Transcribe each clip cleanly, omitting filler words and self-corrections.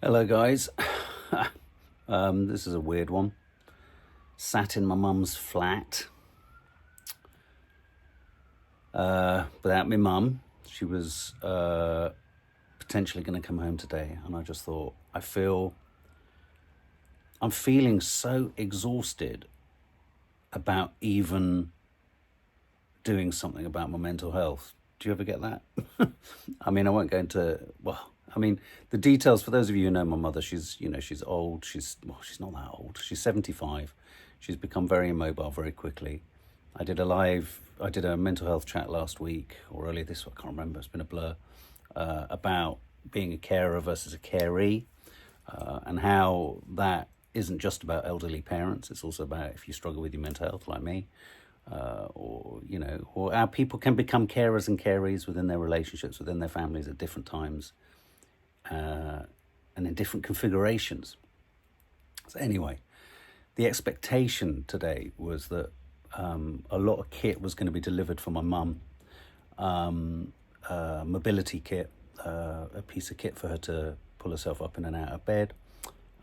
Hello guys. This is a weird one. Sat in my mum's flat without my mum. She was potentially going to come home today, and I just thought, I'm feeling so exhausted about even doing something about my mental health. Do you ever get that? I mean, I won't go into, the details for those of you who know my mother. She's old. She's not that old. She's 75. She's become very immobile very quickly. I did a mental health chat last week or earlier this week, I can't remember. It's been a blur, about being a carer versus a caree, and how that isn't just about elderly parents. It's also about if you struggle with your mental health like me, or how people can become carers and carees within their relationships, within their families at different times, and in different configurations. So anyway, the expectation today was that a lot of kit was going to be delivered for my mum, mobility kit, a piece of kit for her to pull herself up in and out of bed,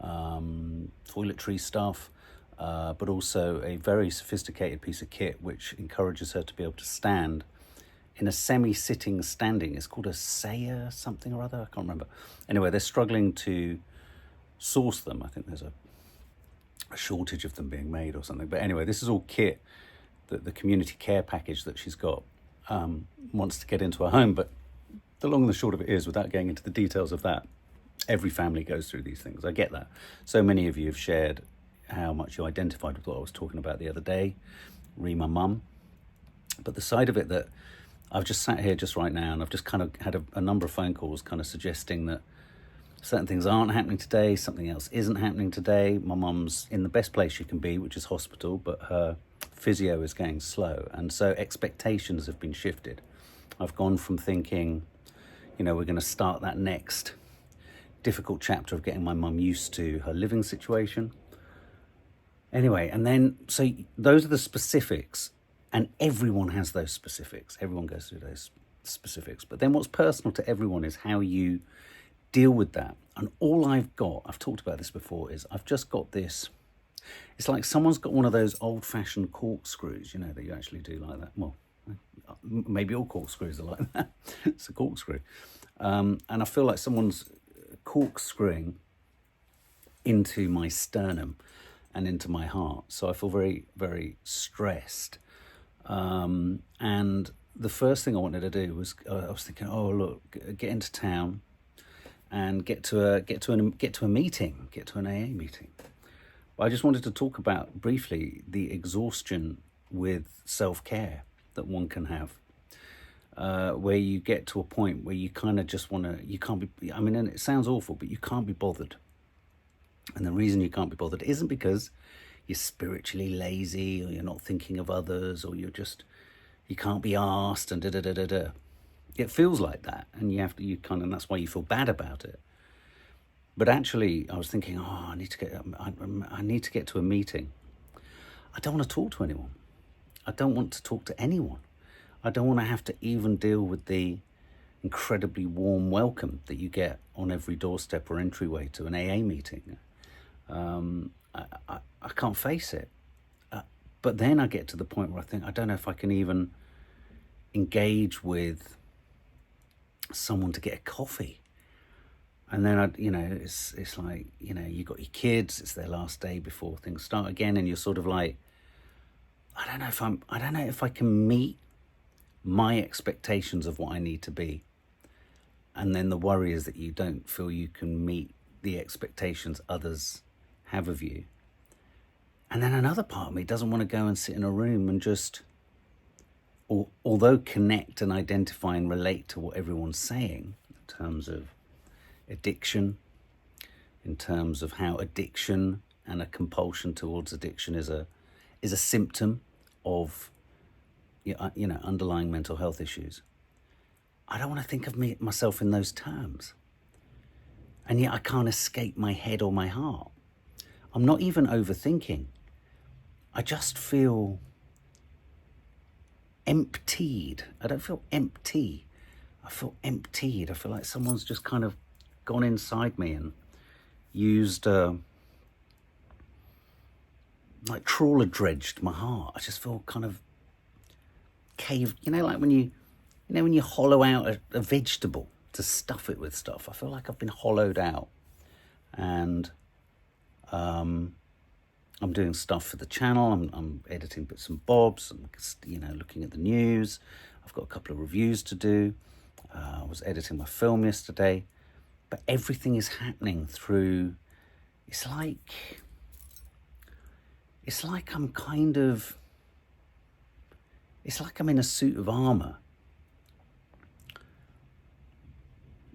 toiletry stuff, but also a very sophisticated piece of kit which encourages her to be able to stand in a semi-sitting standing. It's called a Saya something or other, I can't remember. Anyway, they're struggling to source them. I think there's a shortage of them being made or something. But anyway, this is all kit that the community care package that she's got wants to get into her home. But the long and the short of it is, without going into the details of that, every family goes through these things. I get that. So many of you have shared how much you identified with what I was talking about the other day, re my mum. But the side of it that I've just sat here just right now, and I've just kind of had a number of phone calls kind of suggesting that certain things aren't happening today, something else isn't happening today. My mum's in the best place she can be, which is hospital, but her physio is going slow. And so expectations have been shifted. I've gone from thinking, we're going to start that next difficult chapter of getting my mum used to her living situation. Anyway, and then, so those are the specifics, and everyone has those specifics. Everyone goes through those specifics. But then what's personal to everyone is how you deal with that. And all I've talked about this before, is I've just got this, it's like someone's got one of those old-fashioned corkscrews, that you actually do like that. Well, maybe all corkscrews are like that. It's a corkscrew. And I feel like someone's corkscrewing into my sternum and into my heart. So I feel very, very stressed. And the first thing I wanted to do was, I was thinking, oh look, get into town and get to a meeting, get to an AA meeting. But I just wanted to talk about briefly the exhaustion with self-care that one can have, where you get to a point where you kind of just want to, you can't be, and it sounds awful, but you can't be bothered. And the reason you can't be bothered isn't because you're spiritually lazy, or you're not thinking of others, or you can't be asked, and da-da-da-da-da. It feels like that, and and that's why you feel bad about it. But actually, I was thinking, I need to get to a meeting. I don't want to talk to anyone. I don't want to talk to anyone. I don't want to have to even deal with the incredibly warm welcome that you get on every doorstep or entryway to an AA meeting. I can't face it. But then I get to the point where I think, I don't know if I can even engage with someone to get a coffee. And then it's like, you got your kids, it's their last day before things start again, and you're sort of like, I don't know if I can meet my expectations of what I need to be. And then the worry is that you don't feel you can meet the expectations others have of you. And then another part of me doesn't want to go and sit in a room and just, although connect and identify and relate to what everyone's saying in terms of addiction, in terms of how addiction and a compulsion towards addiction is a symptom of underlying mental health issues. I don't want to think of myself in those terms. And yet I can't escape my head or my heart. I'm not even overthinking. I just feel emptied. I don't feel empty. I feel emptied. I feel like someone's just kind of gone inside me and used, like trawler dredged my heart. I just feel kind of caved, like when you hollow out a vegetable to stuff it with stuff. I feel like I've been hollowed out. And I'm doing stuff for the channel. I'm editing bits and bobs. I'm, looking at the news. I've got a couple of reviews to do. I was editing my film yesterday. But everything is happening through... It's like I'm kind of... It's like I'm in a suit of armour.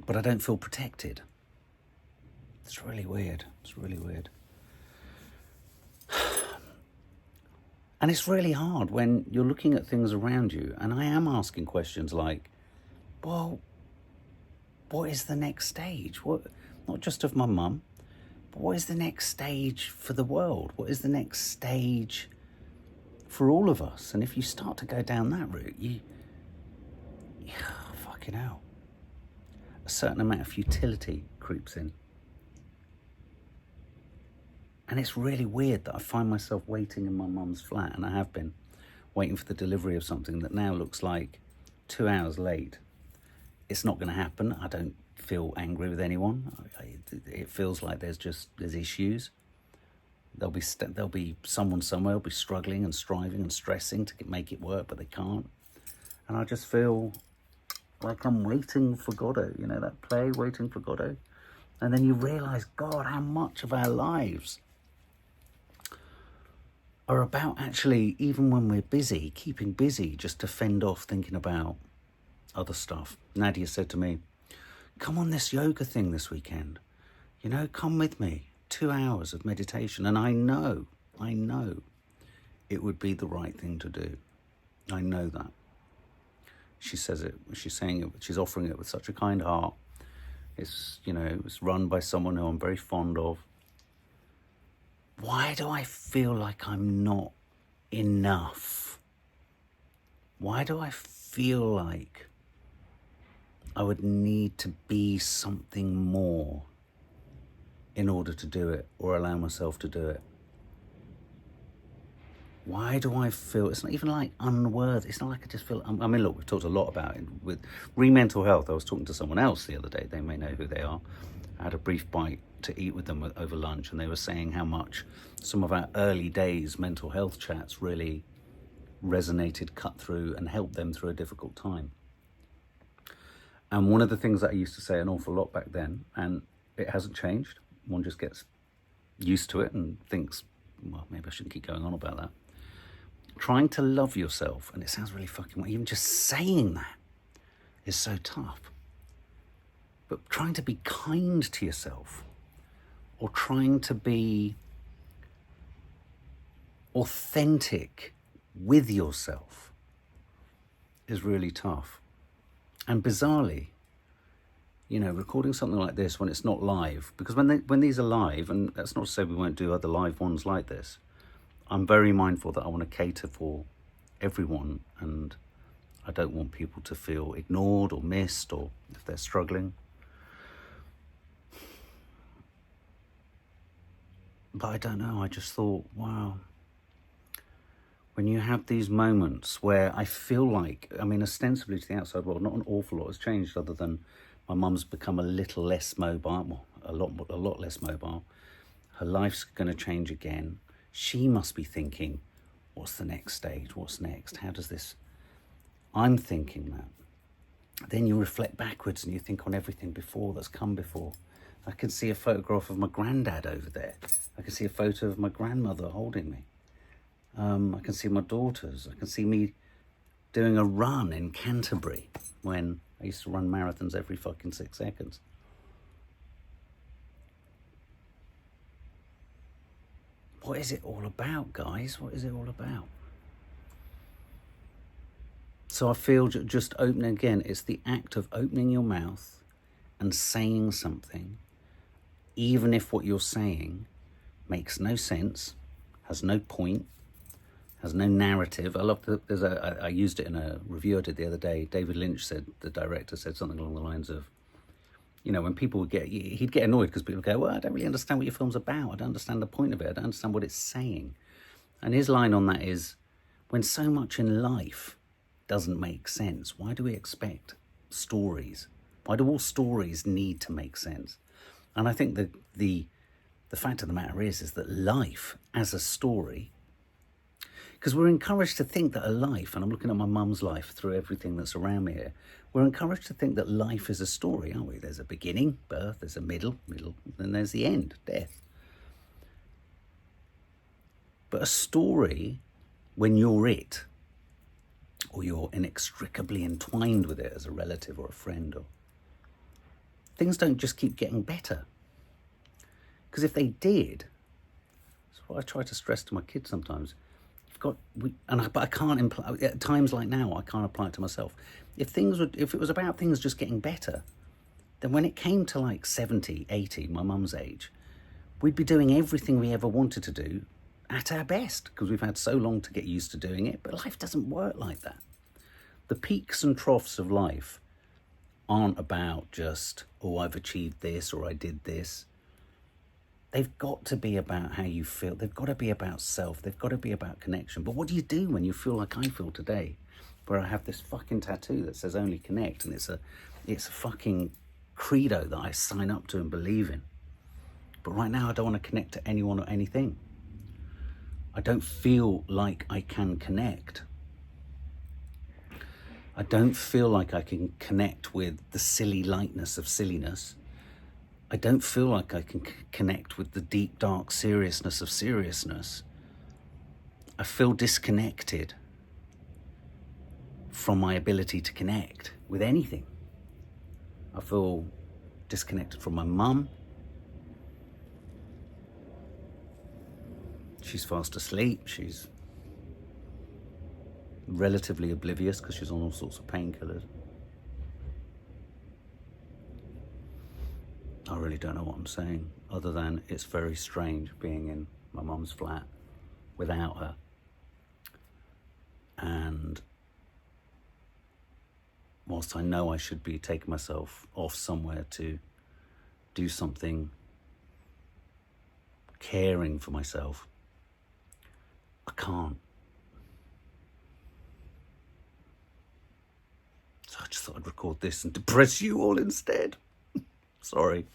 But I don't feel protected. It's really weird. It's really weird. And it's really hard when you're looking at things around you, and I am asking questions like, well, what is the next stage? What, not just of my mum, but what is the next stage for the world? What is the next stage for all of us? And if you start to go down that route, fucking hell. A certain amount of futility creeps in. And it's really weird that I find myself waiting in my mum's flat, and I have been waiting for the delivery of something that now looks like 2 hours late. It's not going to happen. I don't feel angry with anyone. It feels like there's issues. There'll be someone somewhere will be struggling and striving and stressing to make it work, but they can't. And I just feel like I'm waiting for Godot. That play, Waiting for Godot. And then you realise, God, how much of our lives are about actually, even when we're busy, keeping busy just to fend off thinking about other stuff. Nadia said to me, come on this yoga thing this weekend. Come with me. 2 hours of meditation. And I know it would be the right thing to do. I know that. She says it, she's saying it, she's offering it with such a kind heart. It's, it's run by someone who I'm very fond of. Why do I feel like I'm not enough? Why do I feel like I would need to be something more in order to do it or allow myself to do it? Why do I feel, it's not even like unworthy, it's not like I just feel, look, we've talked a lot about it. With mental health, I was talking to someone else the other day, they may know who they are. I had a brief bite to eat with them over lunch, and they were saying how much some of our early days mental health chats really resonated, cut through, and helped them through a difficult time. And one of the things that I used to say an awful lot back then, and it hasn't changed, one just gets used to it and thinks, well, maybe I shouldn't keep going on about that. Trying to love yourself, and it sounds really fucking, even just saying that is so tough. But trying to be kind to yourself, or trying to be authentic with yourself, is really tough. And bizarrely, recording something like this when it's not live, because when these are live, and that's not to say we won't do other live ones like this, I'm very mindful that I want to cater for everyone, and I don't want people to feel ignored or missed, or if they're struggling. But I don't know, I just thought, wow, when you have these moments where I feel like, ostensibly to the outside world, not an awful lot has changed other than my mum's become a little less mobile, a lot less mobile. Her life's going to change again. She must be thinking, what's the next stage? What's next? How does this... I'm thinking that. Then you reflect backwards and you think on everything before that's come before. I can see a photograph of my granddad over there. I can see a photo of my grandmother holding me. I can see my daughters. I can see me doing a run in Canterbury when I used to run marathons every fucking 6 seconds. What is it all about, guys? What is it all about? So I feel just opening again, it's the act of opening your mouth and saying something, even if what you're saying makes no sense, has no point, has no narrative. I love that I used it in a review I did the other day. David Lynch said, the director said something along the lines of, You know, when people would he'd get annoyed because people would go, well, I don't really understand what your film's about. I don't understand the point of it. I don't understand what it's saying. And his line on that is, when so much in life doesn't make sense, why do we expect stories? Why do all stories need to make sense? And I think that the fact of the matter is that life as a story, because we're encouraged to think that a life, and I'm looking at my mum's life through everything that's around me here, we're encouraged to think that life is a story, aren't we? There's a beginning, birth, there's a middle, then there's the end, death. But a story, when you're it, or you're inextricably entwined with it as a relative or a friend, or things don't just keep getting better. Because if they did, that's what I try to stress to my kids sometimes. But I can't imply, at times like now, I can't apply it to myself. If it was about things just getting better, then when it came to like 70, 80, my mum's age, we'd be doing everything we ever wanted to do at our best, because we've had so long to get used to doing it. But life doesn't work like that. The peaks and troughs of life aren't about just, oh, I've achieved this or I did this. They've got to be about how you feel. They've got to be about self. They've got to be about connection. But what do you do when you feel like I feel today, where I have this fucking tattoo that says only connect, and it's a fucking credo that I sign up to and believe in. But right now I don't want to connect to anyone or anything. I don't feel like I can connect. I don't feel like I can connect with the silly lightness of silliness. I don't feel like I can connect with the deep, dark seriousness of seriousness. I feel disconnected from my ability to connect with anything. I feel disconnected from my mum. She's fast asleep. She's relatively oblivious because she's on all sorts of painkillers. I really don't know what I'm saying, other than it's very strange being in my mum's flat without her. And whilst I know I should be taking myself off somewhere to do something caring for myself, I can't. So I just thought I'd record this and depress you all instead. Sorry.